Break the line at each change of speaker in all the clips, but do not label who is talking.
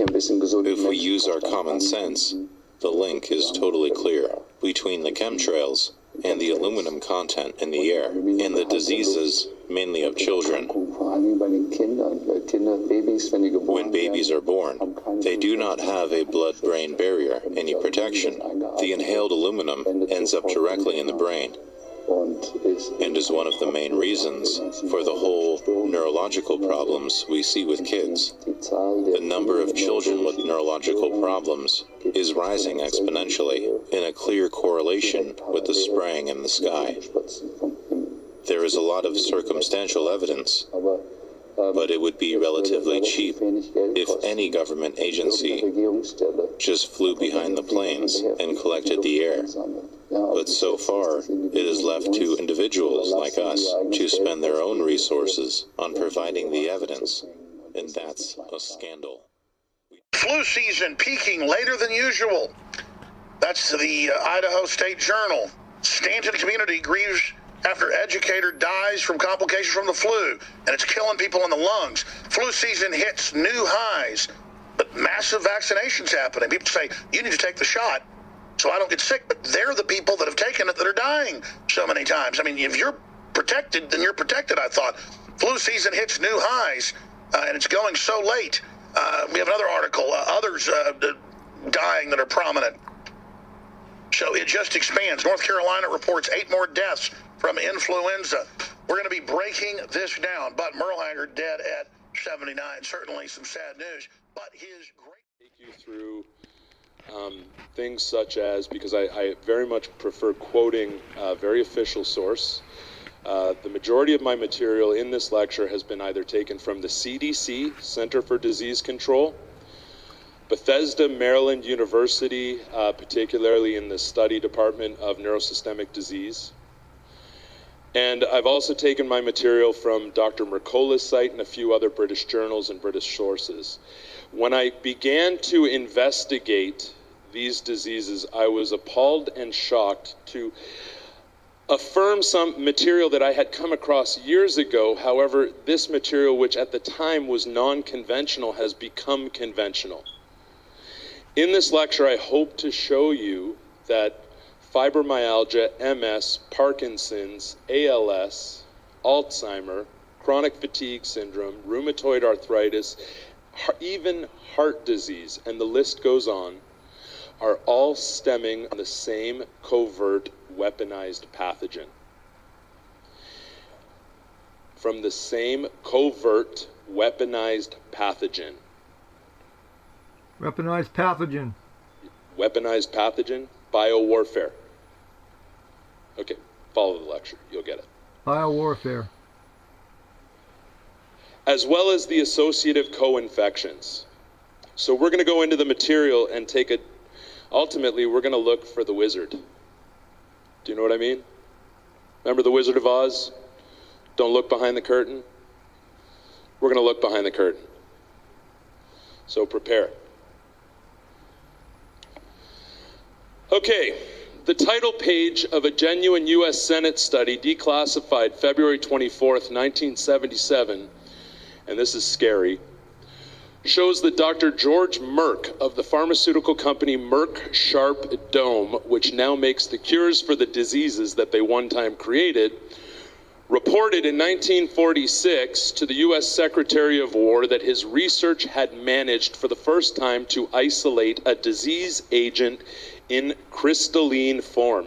If we use our common sense, the link is totally clear between the chemtrails and the aluminum content in the air and the diseases, mainly of children. When babies are born, they do not have a blood-brain barrier, any protection. The inhaled aluminum ends up directly in the brain and is one of the main reasons for the whole neurological problems we see with kids. The number of children with neurological problems is rising exponentially in a clear correlation with the spraying in the sky. There is a lot of circumstantial evidence, but it would be relatively cheap if any government agency just flew behind the planes and collected the air. But so far, it is left to individuals like us to spend their own resources on providing the evidence, and that's a scandal.
Flu season peaking later than usual. That's the Idaho State Journal. Stanton community grieves after educator dies from complications from the flu, and it's killing people in the lungs. Flu season hits new highs, but massive vaccinations happening. People say, you need to take the shot so I don't get sick, but they're the people that have taken it that are dying so many times. I mean, if you're protected, then you're protected, I thought. Flu season hits new highs, and it's going so late. We have another article, others dying that are prominent. So it just expands. North Carolina reports 8 more deaths from influenza. We're going to be breaking this down. But Merlehanger dead at 79. Certainly some sad news. But his great...
Take you through things such as, because I very much prefer quoting a very official source. The majority of my material in this lecture has been either taken from the CDC, Center for Disease Control, Bethesda, Maryland University, particularly in the study department of neurosystemic disease. And I've also taken my material from Dr. Mercola's site and a few other British journals and British sources. When I began to investigate these diseases, I was appalled and shocked to affirm some material that I had come across years ago. However, this material, which at the time was non-conventional, has become conventional. In this lecture, I hope to show you that fibromyalgia, MS, Parkinson's, ALS, Alzheimer, chronic fatigue syndrome, rheumatoid arthritis, even heart disease, and the list goes on, are all stemming from the same covert weaponized pathogen. From the same covert weaponized pathogen.
Weaponized pathogen.
Weaponized pathogen, biowarfare. Okay, follow the lecture, you'll get it.
Biowarfare.
As well as the associative co-infections. So we're going to go into the material and take it. Ultimately, we're going to look for the wizard. Do you know what I mean? Remember the Wizard of Oz? Don't look behind the curtain. We're going to look behind the curtain. So prepare. Okay, the title page of a genuine U.S. Senate study declassified February 24th, 1977, and this is scary, shows that Dr. George Merck of the pharmaceutical company Merck Sharp Dome, which now makes the cures for the diseases that they one time created, reported in 1946 to the U.S. Secretary of War that his research had managed for the first time to isolate a disease agent in crystalline form.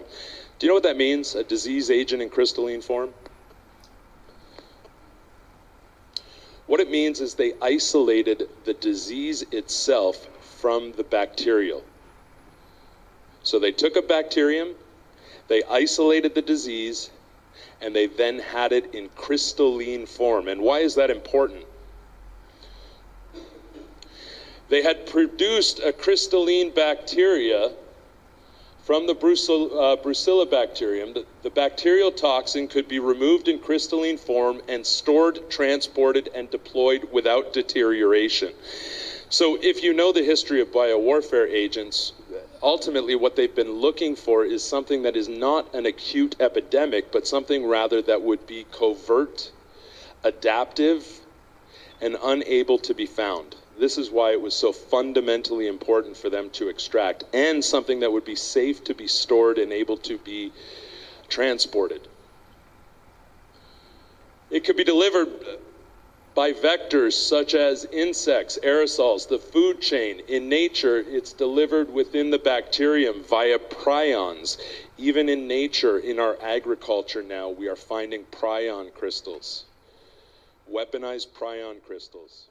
Do you know what that means, a disease agent in crystalline form? What it means is they isolated the disease itself from the bacterial. So they took a bacterium, they isolated the disease, and they then had it in crystalline form. And why is that important? They had produced a crystalline bacteria from the Brucellobacterium. The bacterial toxin could be removed in crystalline form and stored, transported, and deployed without deterioration. So if you know the history of biowarfare agents, ultimately what they've been looking for is something that is not an acute epidemic, but something rather that would be covert, adaptive, and unable to be found. This is why it was so fundamentally important for them to extract, and something that would be safe to be stored and able to be transported. It could be delivered by vectors such as insects, aerosols, the food chain. In nature, it's delivered within the bacterium via prions. Even in nature, in our agriculture now, we are finding prion crystals, weaponized prion crystals.